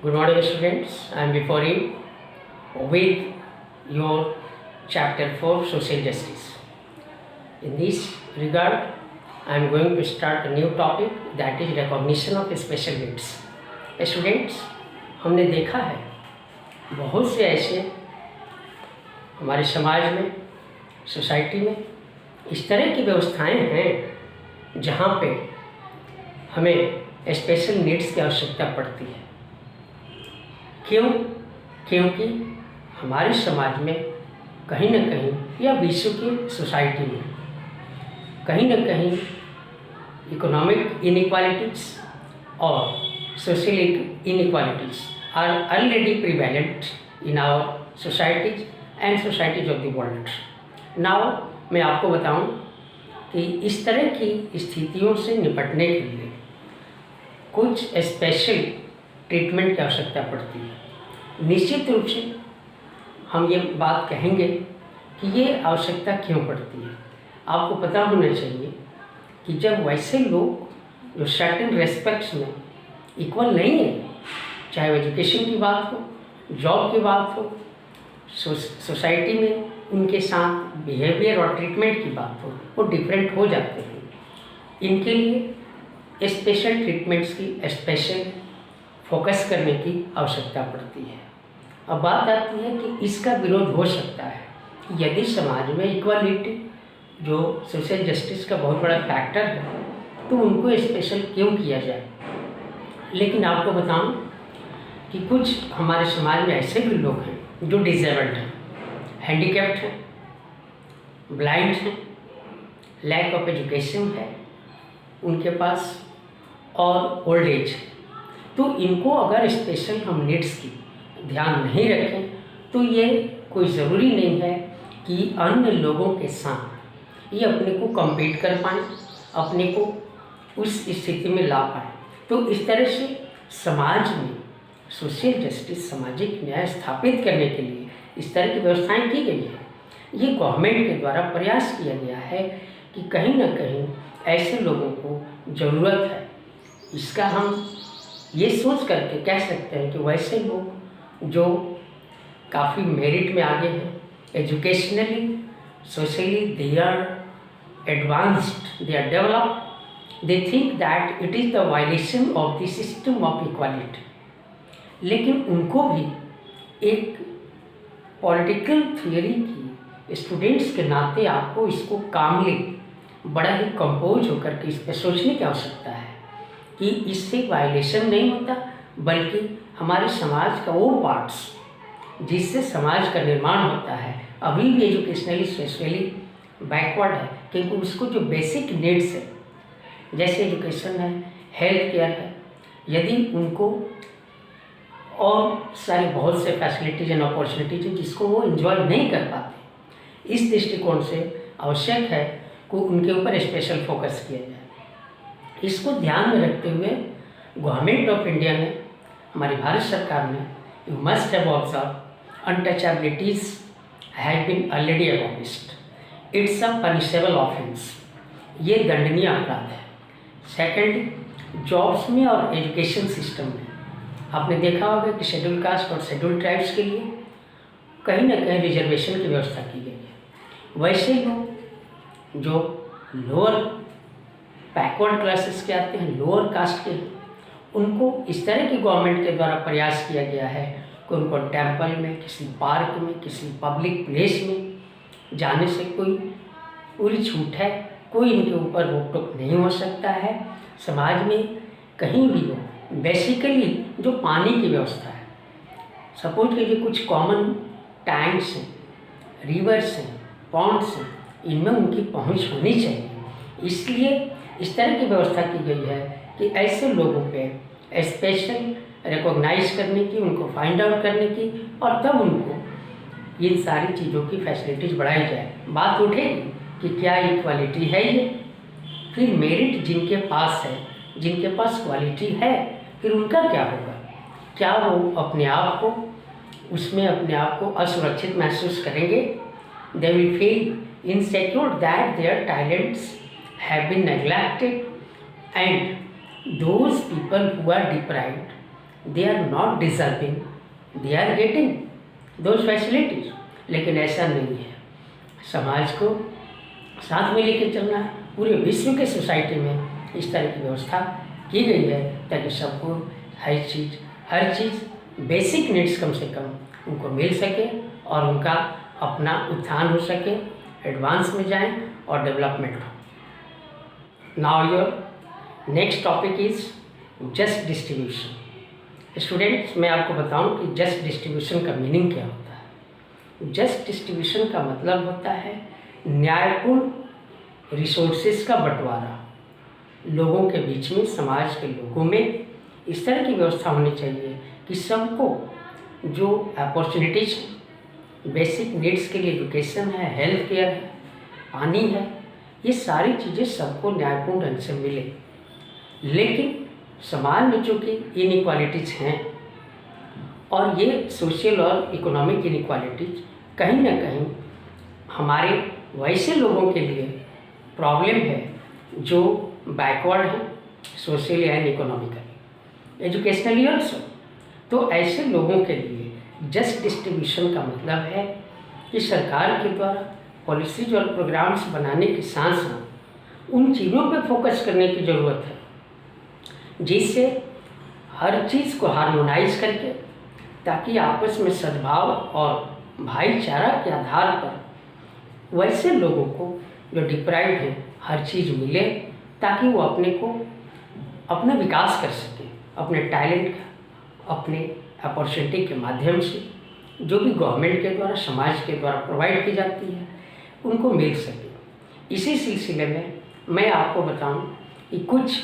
Good morning, students. I am before you with your chapter 4 Social Justice. In this regard, I am going to start a new topic, that is recognition of special needs. Students, हमने देखा है बहुत से ऐसे हमारे समाज में, society में इस तरह की व्यवस्थाएं हैं जहाँ पे हमें स्पेशल नीड्स की आवश्यकता पड़ती है। क्यों? क्योंकि हमारे समाज में कहीं न कहीं या विश्व की सोसाइटी में कहीं न कहीं इकोनॉमिक इनइक्वालिटीज़ और social inequalities are already prevalent in our societies and societies of the world. Now मैं आपको बताऊं कि इस तरह की स्थितियों से निपटने के लिए कुछ स्पेशल ट्रीटमेंट की आवश्यकता पड़ती है। निश्चित रूप से हम ये बात कहेंगे कि ये आवश्यकता क्यों पड़ती है। आपको पता होना चाहिए कि जब वैसे लोग जो सर्टेन रेस्पेक्ट्स में इक्वल नहीं है, चाहे वो एजुकेशन की बात हो, जॉब की बात हो, सोसाइटी में उनके साथ बिहेवियर और ट्रीटमेंट की बात हो, वो डिफरेंट हो जाते हैं। इनके लिए स्पेशल ट्रीटमेंट्स की स्पेशल फोकस करने की आवश्यकता पड़ती है। अब बात आती है कि इसका विरोध हो सकता है यदि समाज में इक्वालिटी जो सोशल जस्टिस का बहुत बड़ा फैक्टर है तो उनको स्पेशल क्यों किया जाए। लेकिन आपको बताऊं कि कुछ हमारे समाज में ऐसे भी लोग हैं जो डिसेबल्ड हैं, हैंडीकैप्ड हैं, ब्लाइंड हैं, लैक ऑफ एजुकेशन है उनके पास और ओल्ड एज है। तो इनको अगर स्पेशल हम नीड्स की ध्यान नहीं रखें तो ये कोई ज़रूरी नहीं है कि अन्य लोगों के साथ ये अपने को कम्पीट कर पाएँ, अपने को उस स्थिति में ला पाएँ। तो इस तरह से समाज में सोशल जस्टिस, सामाजिक न्याय स्थापित करने के लिए इस तरह की व्यवस्थाएं की गई है। ये गवर्नमेंट के द्वारा प्रयास किया गया है कि कहीं ना कहीं ऐसे लोगों को ज़रूरत है। इसका हम ये सोच करके कह सकते हैं कि वैसे लोग जो काफ़ी मेरिट में आगे हैं, educationally, socially they are advanced, they are developed, they think that it is the violation of the system of equality. लेकिन उनको भी एक पॉलिटिकल थियोरी की स्टूडेंट्स के नाते आपको इसको कामली बड़ा ही कंपोज होकर के इस पर सोचने की आवश्यकता है कि इससे वायलेशन नहीं होता, बल्कि हमारे समाज का वो पार्ट्स जिससे समाज का निर्माण होता है अभी भी एजुकेशनली सोशली बैकवर्ड है, क्योंकि उसको जो बेसिक नीड्स है जैसे एजुकेशन है, हेल्थ केयर है, यदि उनको और सारी बहुत से फैसिलिटीज एंड अपॉर्चुनिटीज हैं जिसको वो इन्जॉय नहीं कर पाते, इस दृष्टिकोण से आवश्यक है कि उनके ऊपर स्पेशल फोकस किया जाए। इसको ध्यान में रखते हुए गवर्नमेंट ऑफ इंडिया ने, हमारी भारत सरकार ने, you must have observe untouchabilities have been already abolished. It's a punishable offence, ये दंडनीय अपराध है। सेकंड, जॉब्स में और एजुकेशन सिस्टम में आपने देखा होगा कि शेड्यूल कास्ट और शेड्यूल ट्राइब्स के लिए कहीं ना कहीं रिजर्वेशन की व्यवस्था की गई है। वैसे लोग जो लोअर बैकवर्ड क्लासेस के आते हैं, लोअर कास्ट के, उनको इस तरह की गवर्नमेंट के द्वारा प्रयास किया गया है कि उनको टेम्पल में, किसी पार्क में, किसी पब्लिक प्लेस में जाने से कोई पूरी छूट है, कोई इनके ऊपर रोक टोक नहीं हो सकता है। समाज में कहीं भी हो, बेसिकली जो पानी की व्यवस्था है, सपोज कीजिए कुछ कॉमन टैंक्स हैं, रिवर्स हैं, पॉन्ड्स हैं, इनमें उनकी पहुंच होनी चाहिए। इसलिए इस तरह की व्यवस्था की गई है कि ऐसे लोगों पे स्पेशल रिकॉग्नाइज करने की, उनको फाइंड आउट करने की, और तब उनको इन सारी चीज़ों की फैसिलिटीज़ बढ़ाई जाए। बात उठेगी कि क्या इक्वालिटी है ये, फिर मेरिट जिनके पास है, जिनके पास क्वालिटी है, फिर उनका क्या होगा? क्या वो अपने आप को उसमें अपने आप को असुरक्षित महसूस करेंगे? They will feel insecure that their talents have been neglected, and those people who are deprived they are not deserving, they are getting those facilities. लेकिन ऐसा नहीं है। समाज को साथ में लेकर चलना है। पूरे विश्व के सोसाइटी में इस तरह की व्यवस्था की गई है ताकि सबको हर चीज़ बेसिक नीड्स कम से कम उनको मिल सके और उनका अपना उत्थान हो सके, एडवांस में जाएं और डेवलपमेंट हो। Now your next topic is just distribution. Students, मैं आपको बताऊं कि जस्ट डिस्ट्रीब्यूशन का मीनिंग क्या होता है। जस्ट डिस्ट्रीब्यूशन का मतलब होता है न्यायपूर्ण रिसोर्सेज का बंटवारा। लोगों के बीच में, समाज के लोगों में इस तरह की व्यवस्था होनी चाहिए कि सबको जो अपॉर्चुनिटीज, बेसिक नीड्स के लिए एजुकेशन है, हेल्थ केयर है, पानी है, ये सारी चीज़ें सबको न्यायपूर्ण ढंग से मिले। लेकिन समाज में चूँकि इनइक्वालिटीज़ हैं और ये सोशल और इकोनॉमिक इनइक्वालिटीज कहीं ना कहीं हमारे वैसे लोगों के लिए प्रॉब्लम है जो बैकवर्ड हैं socially and economically, educationally also. तो ऐसे लोगों के लिए जस्ट डिस्ट्रीब्यूशन का मतलब है कि सरकार के द्वारा पॉलिसीज और प्रोग्राम्स बनाने के साथ साथ उन चीज़ों पर फोकस करने की ज़रूरत है जिससे हर चीज़ को हार्मोनाइज करके, ताकि आपस में सद्भाव और भाईचारा के आधार पर वैसे लोगों को जो डिप्राइव्ड हैं हर चीज़ मिले, ताकि वो अपना विकास कर सकें, अपने टैलेंट का, अपने अपॉर्चुनिटी के माध्यम से जो भी गवर्नमेंट के द्वारा, समाज के द्वारा प्रोवाइड की जाती है उनको मिल सके। इसी सिलसिले में मैं आपको बताऊं कि कुछ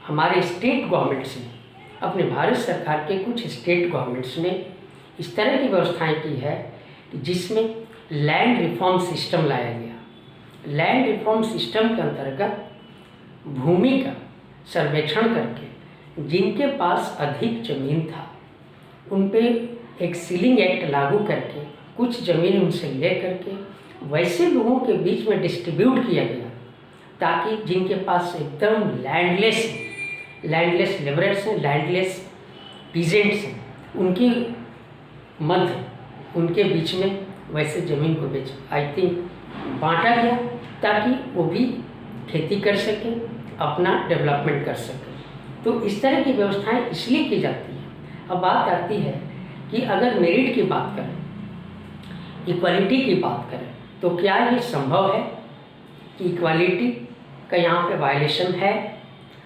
हमारे स्टेट गवर्नमेंट्स ने, अपने भारत सरकार के कुछ स्टेट गवर्नमेंट्स ने इस तरह की व्यवस्थाएं की है कि जिसमें लैंड रिफॉर्म सिस्टम लाया गया। लैंड रिफॉर्म सिस्टम के अंतर्गत भूमि का सर्वेक्षण करके जिनके पास अधिक ज़मीन था उन पे एक सीलिंग एक्ट लागू करके कुछ ज़मीन उनसे ले करके वैसे लोगों के बीच में डिस्ट्रीब्यूट किया गया, ताकि जिनके पास एकदम लैंडलेस लेबरर्स हैं, लैंडलेस पीजेंट्स हैं, उनकी मध्य उनके बीच में वैसे ज़मीन को बांटा गया, ताकि वो भी खेती कर सकें, अपना डेवलपमेंट कर सकें। तो इस तरह की व्यवस्थाएं इसलिए की जाती हैं। अब बात आती है कि अगर मेरिट की बात करें, इक्वालिटी की बात करें, तो क्या ये संभव है कि इक्वालिटी का यहाँ पे वायलेशन है?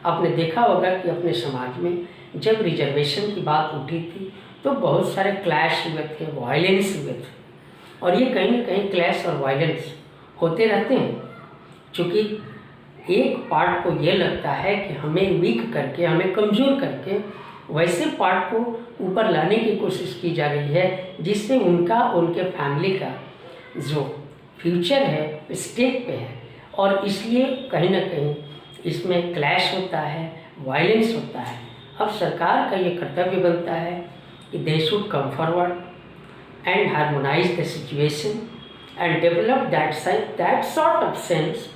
आपने देखा होगा कि अपने समाज में जब रिजर्वेशन की बात उठी थी तो बहुत सारे क्लैश हुए थे, वायलेंस हुए थे, और ये कहीं ना कहीं क्लैश और वायलेंस होते रहते हैं, क्योंकि एक पार्ट को ये लगता है कि हमें वीक करके, हमें कमज़ोर करके वैसे पार्ट को ऊपर लाने की कोशिश की जा रही है जिससे उनका, उनके फैमिली का जो फ्यूचर है स्टेक पे है, और इसलिए कहीं ना कहीं इसमें क्लैश होता है, वायलेंस होता है। अब सरकार का ये कर्तव्य बनता है कि they should come forward and harmonise the situation and develop that sort of sense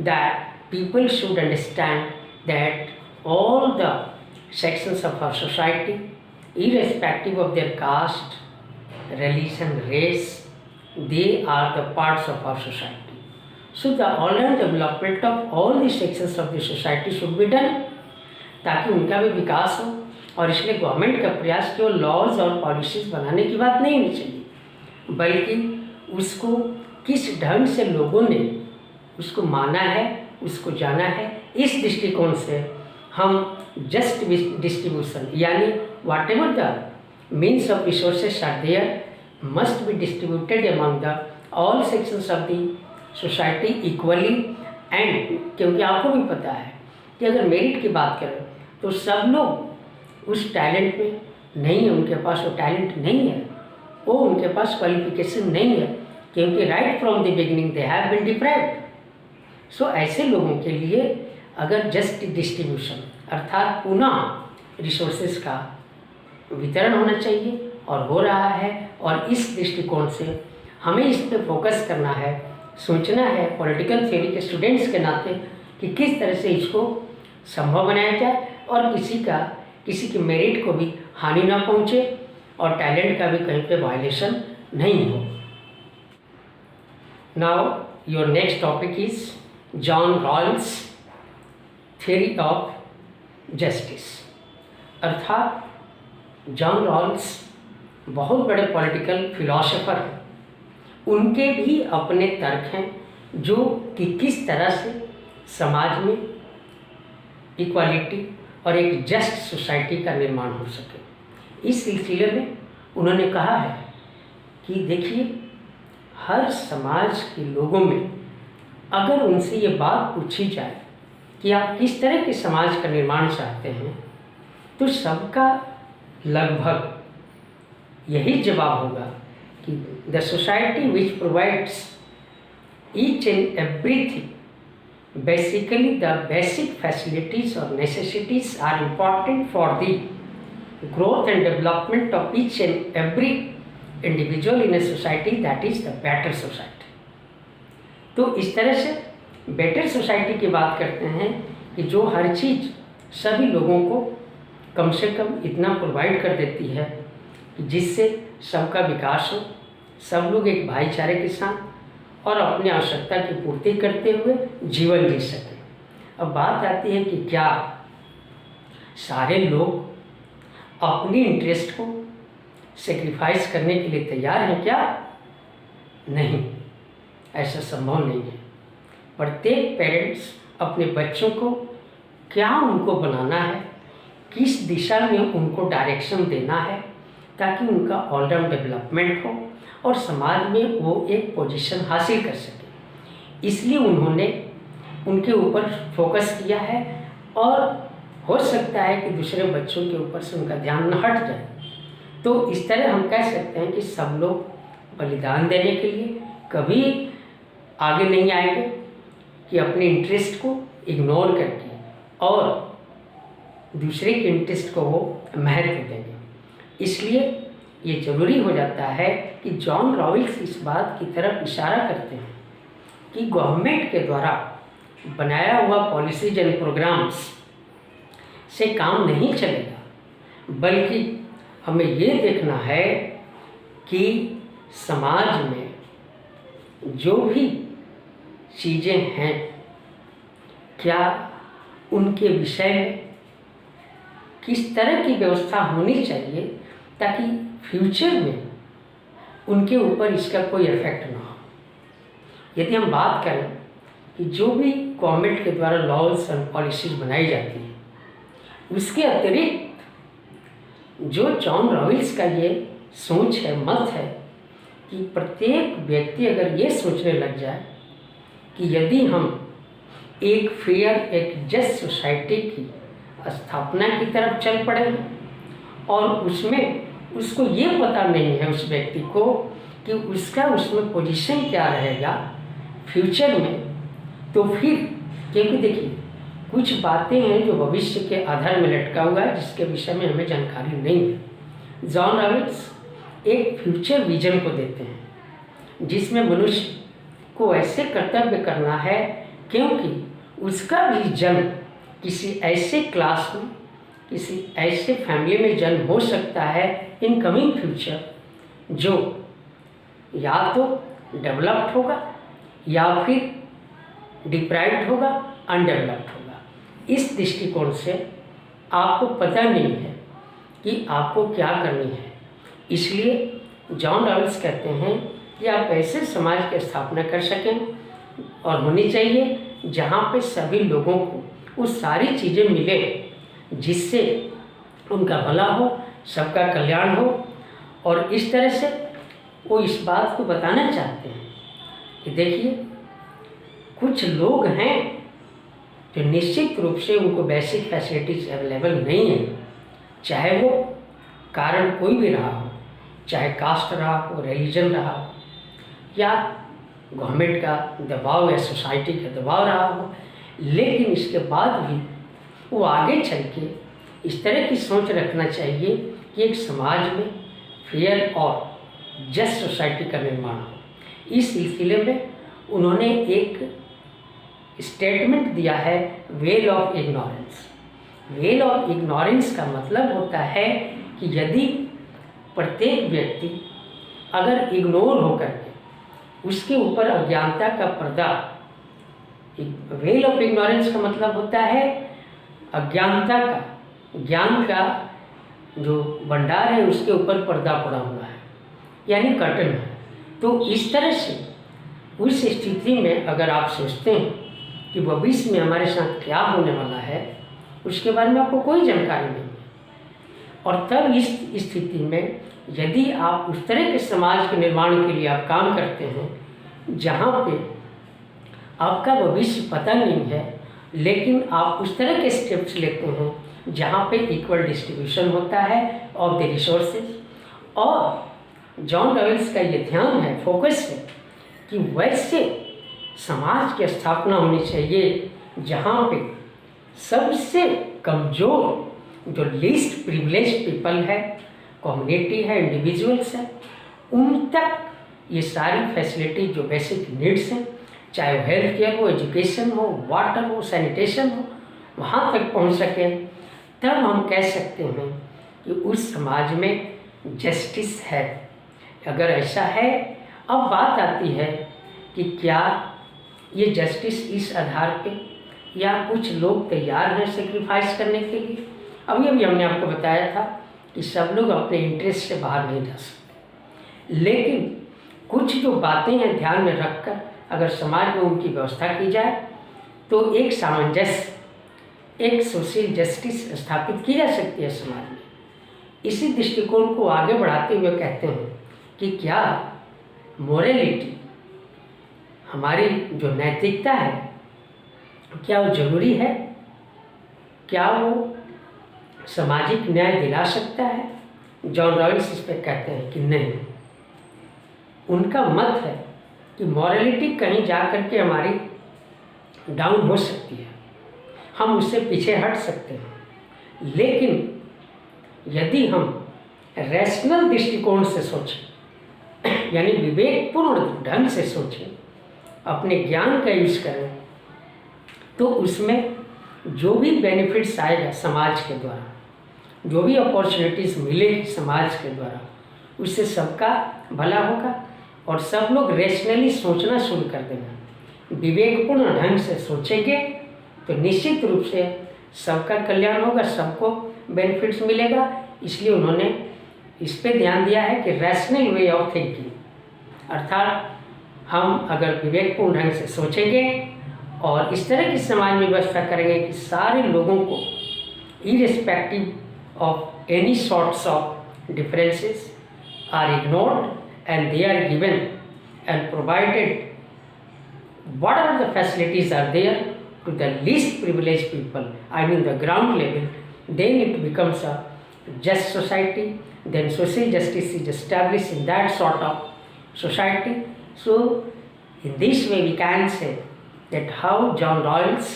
that people should understand that all the sections of our society, irrespective of their caste, religion, race, they are the parts of our society. So the all-round development of all the sections of the society should be done, ताकि उनका भी विकास हो। और इसलिए government का प्रयास केवल laws और पॉलिसीज बनाने की बात नहीं होनी चाहिए, बल्कि उसको किस ढंग से लोगों ने उसको माना है, उसको जाना है, इस दृष्टिकोण से हम जस्ट डिस्ट्रीब्यूशन, यानी whatever the means of resources are there must be distributed among the all sections of the society equally. And क्योंकि आपको भी पता है कि अगर मेरिट की बात करें तो सब लोग उस टैलेंट में नहीं है, उनके पास वो टैलेंट नहीं है, वो उनके पास क्वालिफिकेशन नहीं है, क्योंकि right from the beginning they have been deprived. So ऐसे लोगों के लिए अगर जस्ट डिस्ट्रीब्यूशन अर्थात पुनः रिसोर्सेज का वितरण होना चाहिए और हो रहा है, और इस दृष्टिकोण से हमें इस पर फोकस करना है, सोचना है पॉलिटिकल थ्योरी के स्टूडेंट्स के नाते कि किस तरह से इसको संभव बनाया जाए और किसी का किसी के मेरिट को भी हानि ना पहुँचे और टैलेंट का भी कहीं पे वायलेशन नहीं हो। Now your next topic is John Rawls theory of justice. अर्थात जॉन रॉल्स बहुत बड़े पॉलिटिकल फिलोसोफर हैं, उनके भी अपने तर्क हैं जो कि किस तरह से समाज में इक्वालिटी और एक जस्ट सोसाइटी का निर्माण हो सके। इस सिलसिले में उन्होंने कहा है कि देखिए, हर समाज के लोगों में अगर उनसे ये बात पूछी जाए कि आप किस तरह के समाज का निर्माण चाहते हैं, तो सबका लगभग यही जवाब होगा कि the society which provides each and everything, basically the basic facilities or necessities are important for the growth and development of each and every individual in a society, that is the better society। तो इस तरह से better society की बात करते हैं कि जो हर चीज़ सभी लोगों को कम से कम इतना प्रोवाइड कर देती है कि जिससे सबका विकास हो, सब लोग एक भाईचारे के साथ और अपनी आवश्यकता की पूर्ति करते हुए जीवन जी सकें। अब बात आती है कि क्या सारे लोग अपनी इंटरेस्ट को सेक्रीफाइस करने के लिए तैयार हैं क्या? नहीं, ऐसा संभव नहीं है। प्रत्येक पेरेंट्स अपने बच्चों को क्या उनको बनाना है, किस दिशा में उनको डायरेक्शन देना है ताकि उनका ऑलराउंड डेवलपमेंट हो और समाज में वो एक पोजीशन हासिल कर सके, इसलिए उन्होंने उनके ऊपर फोकस किया है। और हो सकता है कि दूसरे बच्चों के ऊपर से उनका ध्यान न हट जाए। तो इस तरह हम कह सकते हैं कि सब लोग बलिदान देने के लिए कभी आगे नहीं आएंगे कि अपने इंटरेस्ट को इग्नोर करके और दूसरे के इंटरेस्ट को वो महत्व देंगे। इसलिए ये ज़रूरी हो जाता है कि जॉन रॉल्स इस बात की तरफ इशारा करते हैं कि गवर्नमेंट के द्वारा बनाया हुआ पॉलिसीज एंड प्रोग्राम्स से काम नहीं चलेगा, बल्कि हमें ये देखना है कि समाज में जो भी चीज़ें हैं क्या उनके विषय में किस तरह की व्यवस्था होनी चाहिए ताकि फ्यूचर में उनके ऊपर इसका कोई इफेक्ट ना हो। यदि हम बात करें कि जो भी गवर्नमेंट के द्वारा लॉज एंड पॉलिसीज बनाई जाती हैं, उसके अतिरिक्त जो जॉन रॉल्स का ये सोच है, मत है कि प्रत्येक व्यक्ति अगर ये सोचने लग जाए कि यदि हम एक फेयर, एक जस्ट सोसाइटी की स्थापना की तरफ चल पड़े और उसमें उसको ये पता नहीं है उस व्यक्ति को कि उसका उसमें पोजीशन क्या रहेगा फ्यूचर में, तो फिर क्योंकि देखिए कुछ बातें हैं जो भविष्य के आधार में लटका हुआ है जिसके विषय में हमें जानकारी नहीं है। जॉन रॉल्स एक फ्यूचर विजन को देते हैं जिसमें मनुष्य को ऐसे कर्तव्य करना है क्योंकि उसका भी जन्म किसी ऐसे क्लास में, किसी ऐसे फैमिली में जन्म हो सकता है इन कमिंग फ्यूचर जो या तो डेवलप्ड होगा या फिर डिप्राइव्ड होगा, अनडेवलप्ड होगा। इस दृष्टिकोण से आपको पता नहीं है कि आपको क्या करनी है। इसलिए जॉन रॉल्स कहते हैं कि आप ऐसे समाज की स्थापना कर सकें और होनी चाहिए जहाँ पे सभी लोगों को वो सारी चीज़ें मिले जिससे उनका भला हो, सबका कल्याण हो। और इस तरह से वो इस बात को बताना चाहते हैं कि देखिए कुछ लोग हैं जो निश्चित रूप से उनको बेसिक फैसिलिटीज अवेलेबल नहीं है, चाहे वो कारण कोई भी रहा हो, चाहे कास्ट रहा हो, रिलीजन रहा हो या गवर्नमेंट का दबाव या सोसाइटी का दबाव रहा हो, लेकिन इसके बाद भी वो आगे चल के इस तरह की सोच रखना चाहिए कि एक समाज में फेयर और जस्ट सोसाइटी का निर्माण हो। इस सिलसिले में उन्होंने एक स्टेटमेंट दिया है well of ignorance. Well of ignorance का मतलब होता है कि यदि प्रत्येक व्यक्ति अगर इग्नोर होकर के उसके ऊपर अज्ञानता का पर्दा, वेल ऑफ इग्नोरेंस का मतलब होता है अज्ञानता का, ज्ञान का जो भंडार है उसके ऊपर पर्दा पड़ा हुआ है, यानी कर्टन है। तो इस तरह से उस स्थिति में अगर आप सोचते हैं कि भविष्य में हमारे साथ क्या होने वाला है, उसके बारे में आपको कोई जानकारी नहीं है, और तब इस स्थिति में यदि आप उस तरह के समाज के निर्माण के लिए आप काम करते हैं जहाँ पे आपका भविष्य पता नहीं है, लेकिन आप उस तरह के स्टेप्स लेते हैं जहाँ पे इक्वल डिस्ट्रीब्यूशन होता है ऑफ द रिसोर्सेज, और जॉन रॉयल्स का ये ध्यान है, फोकस है कि वैसे समाज की स्थापना होनी चाहिए जहाँ पे सबसे कमज़ोर जो लीस्ट प्रिविलेज्ड पीपल है, कम्युनिटी है, इंडिविजुअल्स हैं, उन तक ये सारी फैसिलिटी जो बेसिक नीड्स हैं, चाहे वो हेल्थ केयर हो, एजुकेशन हो, वाटर हो, सैनिटेशन हो, वहाँ तक पहुँच सकें। तब हम कह सकते हैं कि उस समाज में जस्टिस है। अगर ऐसा है, अब बात आती है कि क्या ये जस्टिस इस आधार पे, या कुछ लोग तैयार हैं सेक्रीफाइस करने के लिए। अभी हमने आपको बताया था कि सब लोग अपने इंटरेस्ट से बाहर नहीं जा सकते, लेकिन कुछ जो बातें हैं ध्यान में रखकर अगर समाज में उनकी व्यवस्था की जाए तो एक सामंजस्य, एक सोशल जस्टिस स्थापित की जा सकती है समाज में। इसी दृष्टिकोण को आगे बढ़ाते हुए कहते हैं कि क्या मोरलिटी, हमारी जो नैतिकता है, क्या वो जरूरी है? क्या वो सामाजिक न्याय दिला सकता है? जॉन रॉयल्स इस पर कहते हैं कि नहीं। उनका मत है कि मॉरलिटी कहीं जा कर के हमारी डाउन हो सकती है, हम उससे पीछे हट सकते हैं, लेकिन यदि हम रैशनल दृष्टिकोण से सोचें, यानी विवेकपूर्ण ढंग से सोचें, अपने ज्ञान का यूज करें, तो उसमें जो भी बेनिफिट्स आएगा समाज के द्वारा, जो भी अपॉर्चुनिटीज़ मिलेगी समाज के द्वारा, उससे सबका भला होगा और सब लोग रैशनली सोचना शुरू कर देना। विवेकपूर्ण ढंग से सोचेंगे तो निश्चित रूप से सबका कल्याण होगा, सबको बेनिफिट्स मिलेगा। इसलिए उन्होंने इस पे ध्यान दिया है कि रैशनल वे ऑफ थिंकिंग, अर्थात हम अगर विवेकपूर्ण ढंग से सोचेंगे और इस तरह की समाज में व्यवस्था करेंगे कि सारे लोगों को irrespective of any sorts of differences are ignored and they are given and provided whatever the facilities are there to the least privileged people, I mean the ground level, then it becomes a just society. Then social justice is established in that sort of society. So in this way we can say that how John Rawls'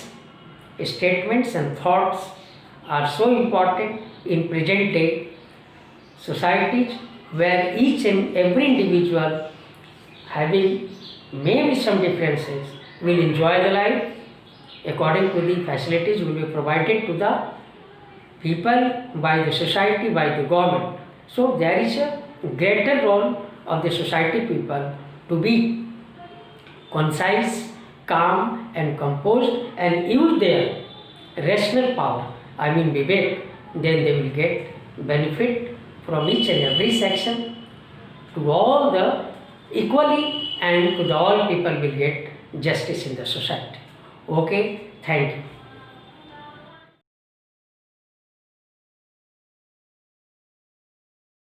statements and thoughts are so important in present day societies, where each and every individual having maybe some differences will enjoy the life according to the facilities will be provided to the people by the society, by the government. So there is a greater role of the society people to be concise, calm and composed and use their rational power, I mean Vivek, then they will get benefit from each and every section to all the equally, and to the all people will get justice in the society. Okay, thank you.